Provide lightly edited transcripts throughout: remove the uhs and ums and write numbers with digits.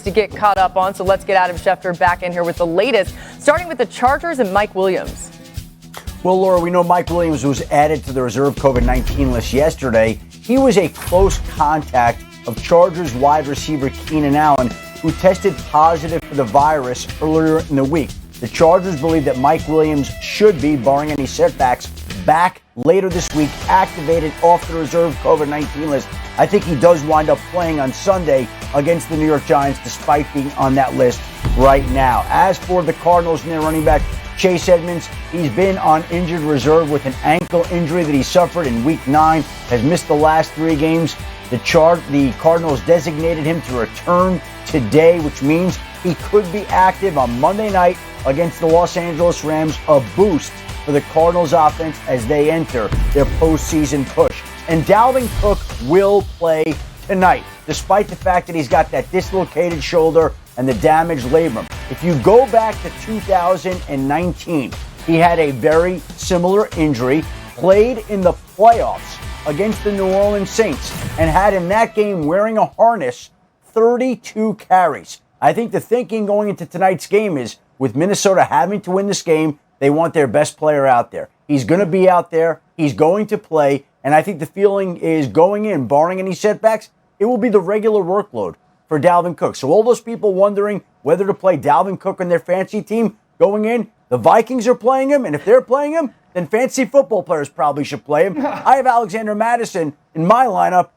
to get caught up on. So let's get Adam Schefter back in here with the latest, starting with the Chargers and Mike Williams. Well, Laura, we know Mike Williams was added to the reserve COVID-19 list yesterday. He was a close contact of Chargers wide receiver Keenan Allen, who tested positive for the virus earlier in the week. The Chargers believe that Mike Williams should be, barring any setbacks, back later this week, activated off the reserve COVID-19 list. I think he does wind up playing on Sunday against the New York Giants, despite being on that list right now. As for the Cardinals and their running back, Chase Edmonds, he's been on injured reserve with an ankle injury that he suffered in Week 9, has missed the last 3 games. The Cardinals designated him to return today, which means he could be active on Monday night against the Los Angeles Rams, a boost for the Cardinals offense as they enter their postseason push. And Dalvin Cook will play tonight, despite the fact that he's got that dislocated shoulder and the damaged labrum. If you go back to 2019, he had a very similar injury, played in the playoffs against the New Orleans Saints, and had in that game wearing a harness 32 carries. I think the thinking going into tonight's game is, with Minnesota having to win this game, they want their best player out there. He's going to be out there. He's going to play. And I think the feeling is going in, barring any setbacks, it will be the regular workload for Dalvin Cook. So all those people wondering whether to play Dalvin Cook on their fantasy team going in, the Vikings are playing him. And if they're playing him, then fantasy football players probably should play him. I have Alexander Madison in my lineup.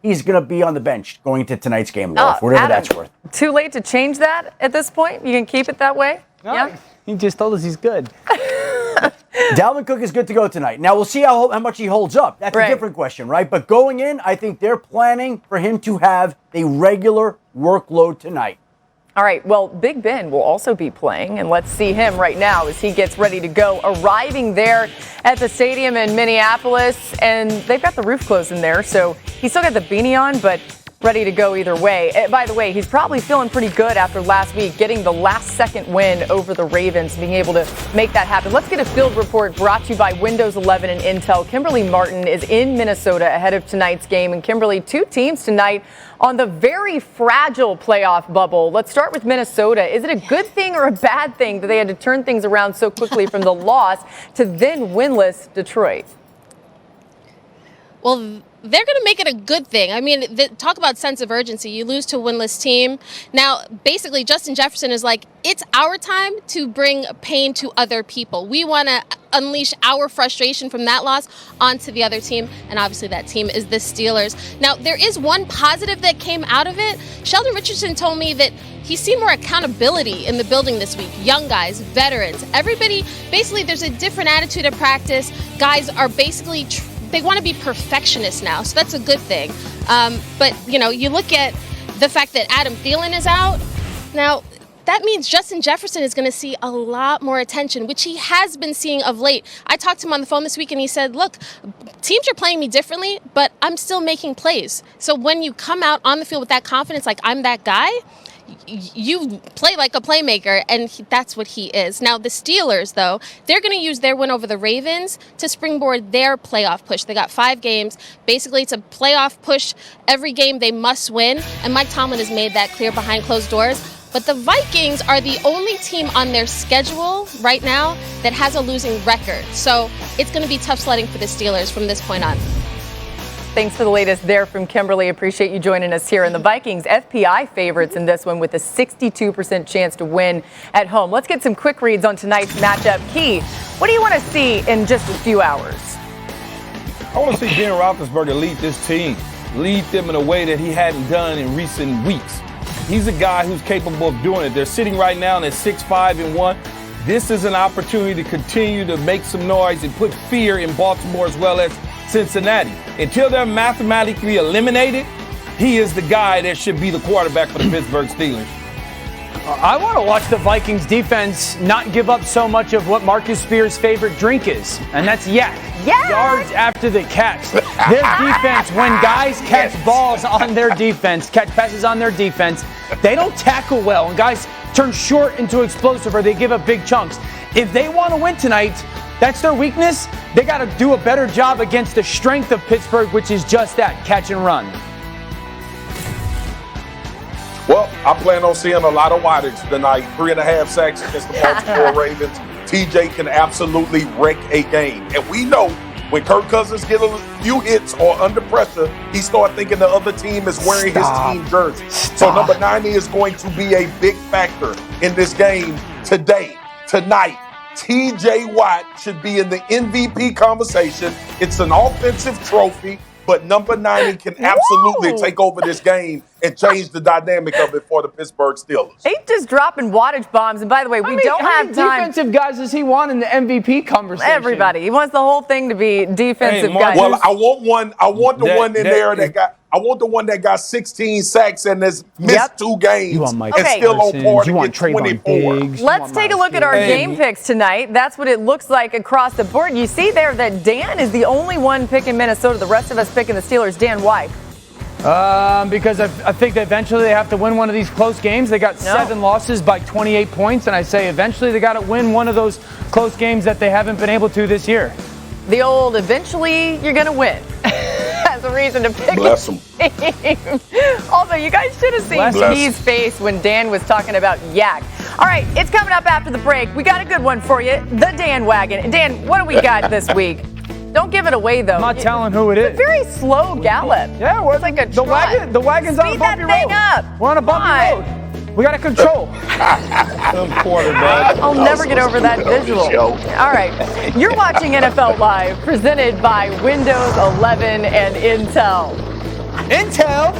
He's going to be on the bench going into tonight's game, Laura, for whatever Adam, that's worth. Too late to change that at this point? You can keep it that way? No, yeah. He just told us he's good. Dalvin Cook is good to go tonight. Now, we'll see how much he holds up. That's a different question, right? But going in, I think they're planning for him to have a regular workload tonight. All right, well, Big Ben will also be playing, and let's see him right now as he gets ready to go, arriving there at the stadium in Minneapolis, and they've got the roof closed in there, so he's still got the beanie on, but ready to go either way. By the way, he's probably feeling pretty good after last week, getting the last-second win over the Ravens, being able to make that happen. Let's get a field report brought to you by Windows 11 and Intel. Kimberly Martin is in Minnesota ahead of tonight's game. And Kimberly, 2 teams tonight on the very fragile playoff bubble. Let's start with Minnesota. Is it a good thing or a bad thing that they had to turn things around so quickly from the loss to then winless Detroit? Well, they're going to make it a good thing. I mean, talk about sense of urgency. You lose to a winless team. Now, basically, Justin Jefferson is like, it's our time to bring pain to other people. We want to unleash our frustration from that loss onto the other team, and obviously that team is the Steelers. Now, there is one positive that came out of it. Sheldon Richardson told me that he's seen more accountability in the building this week. Young guys, veterans, everybody. Basically, there's a different attitude at practice. Guys are basically they want to be perfectionists now, so that's a good thing. But, you know, you look at the fact that Adam Thielen is out. Now, that means Justin Jefferson is going to see a lot more attention, which he has been seeing of late. I talked to him on the phone this week, and he said, look, teams are playing me differently, but I'm still making plays. So when you come out on the field with that confidence, like I'm that guy, you play like a playmaker, and that's what he is. Now, the Steelers, though, they're going to use their win over the Ravens to springboard their playoff push. They got 5 games. Basically, it's a playoff push. Every game they must win, and Mike Tomlin has made that clear behind closed doors. But the Vikings are the only team on their schedule right now that has a losing record. So it's going to be tough sledding for the Steelers from this point on. Thanks for the latest there from Kimberly. Appreciate you joining us here. And the Vikings, FPI favorites in this one with a 62% chance to win at home. Let's get some quick reads on tonight's matchup. Key, what do you want to see in just a few hours? I want to see Ben Roethlisberger lead this team, lead them in a way that he hadn't done in recent weeks. He's a guy who's capable of doing it. They're sitting right now at 6-5-1. This is an opportunity to continue to make some noise and put fear in Baltimore as well as Cincinnati. Until they're mathematically eliminated, he is the guy that should be the quarterback for the Pittsburgh Steelers. I want to watch the Vikings defense not give up so much of what Marcus Spears' favorite drink is, and that's yak. Yes. Yards after the catch. Their defense, when guys catch balls on their defense, catch passes on their defense, they don't tackle well, and guys turn short into explosive or they give up big chunks. If they want to win tonight, that's their weakness. They got to do a better job against the strength of Pittsburgh, which is just that, catch and run. Well, I plan on seeing a lot of Whitings tonight. 3.5 sacks against the Baltimore Ravens. TJ can absolutely wreck a game. And we know when Kirk Cousins get a few hits or under pressure, he start thinking the other team is wearing his team jersey. So number 90 is going to be a big factor in this game today, tonight. TJ Watt should be in the MVP conversation. It's an offensive trophy, but number 90 can absolutely take over this game and change the dynamic of it for the Pittsburgh Steelers. He's just dropping wattage bombs. And by the way, we don't have how many time. defensive guys does he want in the MVP conversation? Everybody. He wants the whole thing to be defensive guys. Well, I want one. I want the one in there that got. I want the one that got 16 sacks and has missed 2 games and still on par to get 24. Let's take a look at our game picks tonight. That's what it looks like across the board. You see there that Dan is the only one picking Minnesota. The rest of us picking the Steelers. Dan, why? Because I think that eventually they have to win one of these close games. They got 7 losses by 28 points, and I say eventually they got to win one of those close games that they haven't been able to this year. The old eventually you're going to win. As a reason to pick Bless him. Also, you guys should have seen T's face when Dan was talking about yak. All right, it's coming up after the break. We got a good one for you, the Dan Wagon. Dan, what do we got this week? Don't give it away, though. I'm not telling who it is. It's a very slow gallop. Yeah, well, it's like the wagon's on a bumpy road. Up. We're on a bumpy road. We got to control. Quarterback. I'll never get over that visual. All right. You're watching NFL Live, presented by Windows 11 and Intel. Intel?